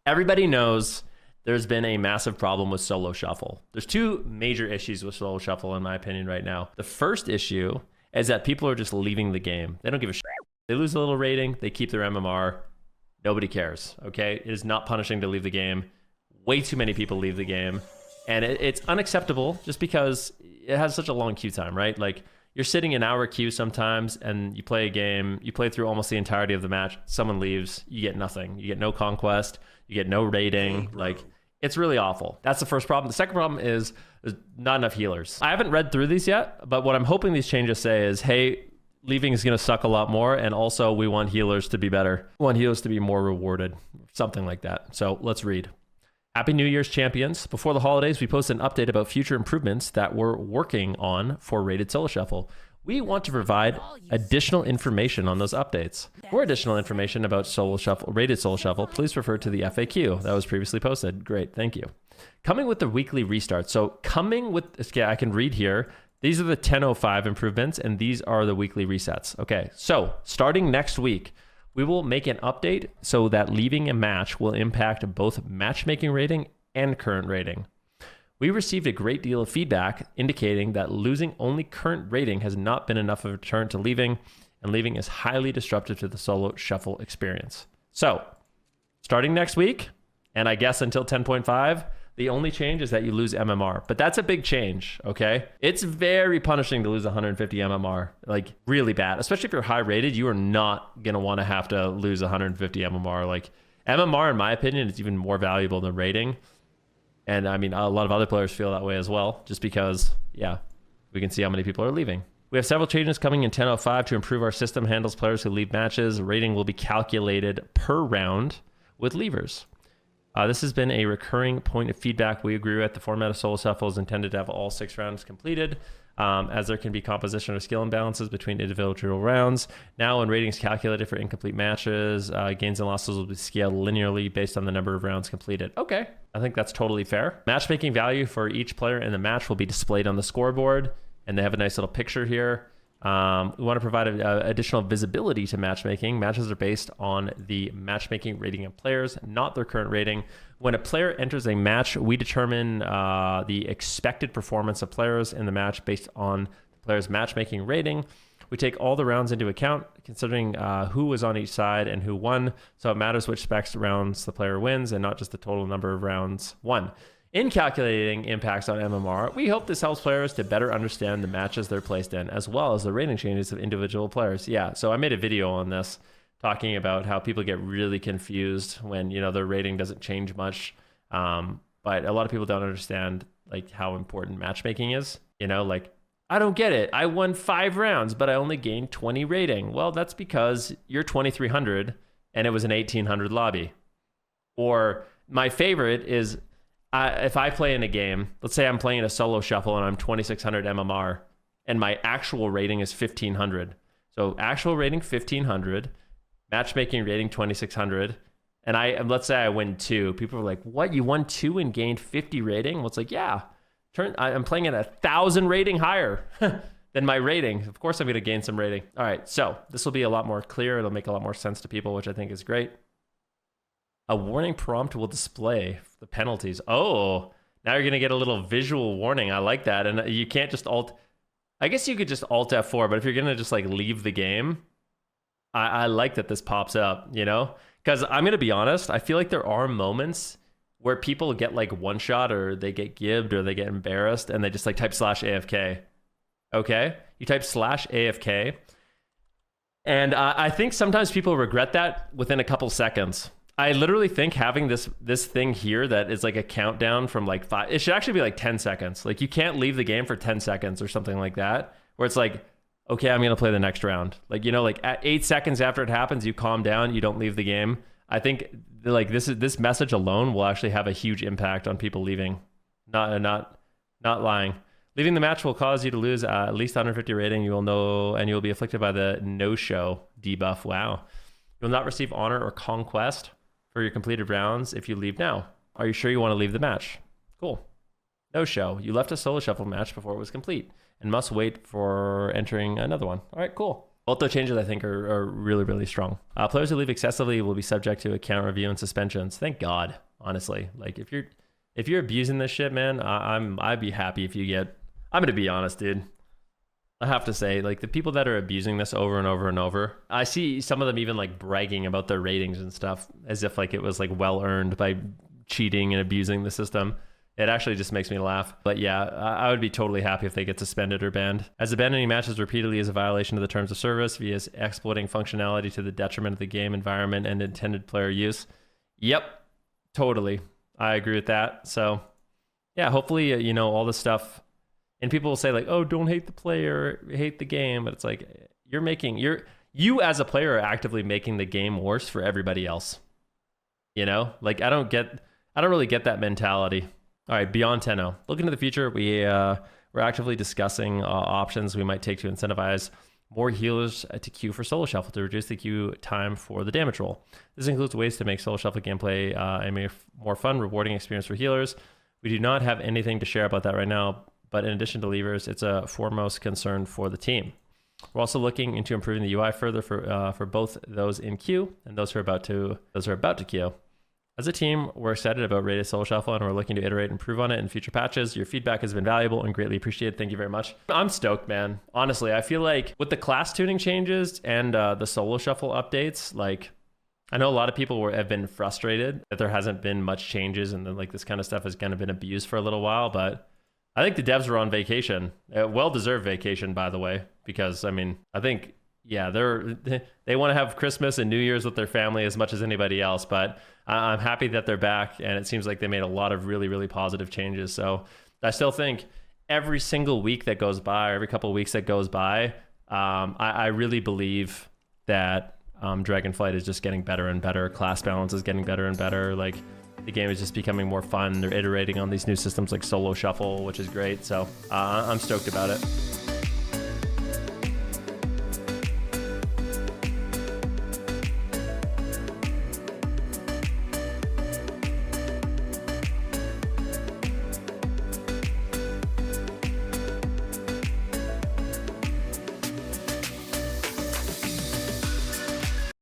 Everybody knows there's been a massive problem with solo shuffle. There's two major issues with solo shuffle, in my opinion, right now. The first issue is that people are just leaving the game. They don't give a shit. They lose a little rating, they keep their MMR. Nobody cares, okay? It is not punishing to leave the game. Way too many people leave the game. And it's unacceptable just because it has such a long queue time, right? Like, you're sitting an hour queue sometimes and you play a game, you play through almost the entirety of the match, someone leaves, you get nothing. You get no conquest, you get no rating. Like, it's really awful. That's the first problem. The second problem is there's not enough healers. I haven't read through these yet, but what I'm hoping these changes say is, hey, leaving is going to suck a lot more, and also we want healers to be better. We want healers to be more rewarded, something like that. So let's read. Happy New Year's, champions. Before the holidays, we posted an update about future improvements that we're working on for rated solo shuffle. We want to provide additional information on those updates. For additional information about solo shuffle, rated solo shuffle, please refer to the FAQ that was previously posted. Great, thank you. Coming with the weekly restart. So coming with, okay, I can read here. These are the 10.05 improvements, and these are the weekly resets. Okay, so starting next week, we will make an update so that leaving a match will impact both matchmaking rating and current rating. We received a great deal of feedback indicating that losing only current rating has not been enough of a deterrent to leaving, and leaving is highly disruptive to the solo shuffle experience. So, starting next week, and I guess until 10.5, the only change is that you lose MMR, but that's a big change, okay? It's very punishing to lose 150 MMR, like really bad, especially if you're high rated. You are not gonna wanna have to lose 150 MMR. Like MMR, in my opinion, is even more valuable than rating. And I mean, a lot of other players feel that way as well, just because, yeah, we can see how many people are leaving. We have several changes coming in 10.05 to improve our system handles players who leave matches. Rating will be calculated per round with levers. This has been a recurring point of feedback. We agree with the format of solo shuffle is intended to have all 6 rounds completed, as there can be composition or skill imbalances between individual rounds. Now, when ratings calculated for incomplete matches, gains and losses will be scaled linearly based on the number of rounds completed. Okay, I think that's totally fair. Matchmaking value for each player in the match will be displayed on the scoreboard, and they have a nice little picture here. We want to provide additional visibility to matchmaking. Matches are based on the matchmaking rating of players, not their current rating. When a player enters a match, we determine the expected performance of players in the match based on the player's matchmaking rating. We take all the rounds into account, considering who was on each side and who won, so it matters which specs rounds the player wins and not just the total number of rounds won. In calculating impacts on MMR, we hope this helps players to better understand the matches they're placed in, as well as the rating changes of individual players. Yeah, so I made a video on this talking about how people get really confused when, you know, their rating doesn't change much. But a lot of people don't understand like how important matchmaking is. You know, like, I don't get it. I won 5 rounds, but I only gained 20 rating. Well, that's because you're 2300 and it was an 1800 lobby. Or my favorite is, if I play in a game, let's say I'm playing a solo shuffle and I'm 2600 MMR and my actual rating is 1500. So actual rating 1500, matchmaking rating 2600, and let's say I win 2. People are like, what, you won 2 and gained 50 rating? Well, it's like, yeah, I'm playing at 1,000 rating higher than my rating. Of course I'm gonna gain some rating. All right, so this will be a lot more clear. It'll make a lot more sense to people, which I think is great. A warning prompt will display the penalties. Oh, now you're going to get a little visual warning. I like that. And you can't just I guess you could just alt F4, but if you're going to just like leave the game, I like that this pops up, you know? Because I'm going to be honest, I feel like there are moments where people get like one shot or they get gibbed or they get embarrassed and they just like type /AFK. Okay? You type /AFK. And I think sometimes people regret that within a couple seconds. I literally think having this thing here that is like a countdown from like 5, it should actually be like 10 seconds. Like you can't leave the game for 10 seconds or something like that, where it's like, okay, I'm going to play the next round. Like, you know, like at 8 seconds after it happens, you calm down, you don't leave the game. I think like this message alone will actually have a huge impact on people leaving. Not lying. Leaving the match will cause you to lose at least 150 rating. You will know, and you will be afflicted by the no-show debuff. Wow. You will not receive honor or conquest for your completed rounds if you leave now. Are you sure you want to leave the match? Cool. No show. You left a solo shuffle match before it was complete and must wait for entering another one. All right, cool. Both those changes, I think, are really, really strong. Players who leave excessively will be subject to account review and suspensions. Thank God, honestly. Like, if you're abusing this shit, man, I'd be happy if you get... I'm gonna be honest, dude. I have to say, like, the people that are abusing this over and over and over, I see some of them even like bragging about their ratings and stuff as if like it was like well earned by cheating and abusing the system. It actually just makes me laugh. But yeah, I would be totally happy if they get suspended or banned. As abandoning matches repeatedly is a violation of the terms of service via exploiting functionality to the detriment of the game environment and intended player use. Yep, totally. I agree with that. So yeah, hopefully, you know, all this stuff, and people will say like, oh, don't hate the player, hate the game. But it's like, you as a player are actively making the game worse for everybody else. You know, like I don't really get that mentality. All right, beyond 10-0. Looking to the future, we're actively discussing options we might take to incentivize more healers to queue for solo shuffle to reduce the queue time for the damage roll. This includes ways to make solo shuffle gameplay a more fun, rewarding experience for healers. We do not have anything to share about that right now, but in addition to levers, it's a foremost concern for the team. We're also looking into improving the UI further for both those in queue and those who are about to queue. As a team, we're excited about Rated Solo Shuffle and we're looking to iterate and improve on it in future patches. Your feedback has been valuable and greatly appreciated. Thank you very much. I'm stoked, man. Honestly, I feel like with the class tuning changes and the Solo Shuffle updates, like I know a lot of people have been frustrated that there hasn't been much changes and then like this kind of stuff has kind of been abused for a little while, but I think the devs were on vacation. Well-deserved vacation, by the way, because I mean, I think, yeah, they want to have Christmas and New Year's with their family as much as anybody else, but I'm happy that they're back, and it seems like they made a lot of really, really positive changes. So I still think every single week that goes by, or every couple of weeks that goes by, I really believe that Dragonflight is just getting better and better. Class balance is getting better and better. Like the game is just becoming more fun. They're iterating on these new systems like Solo Shuffle, which is great. So I'm stoked about it.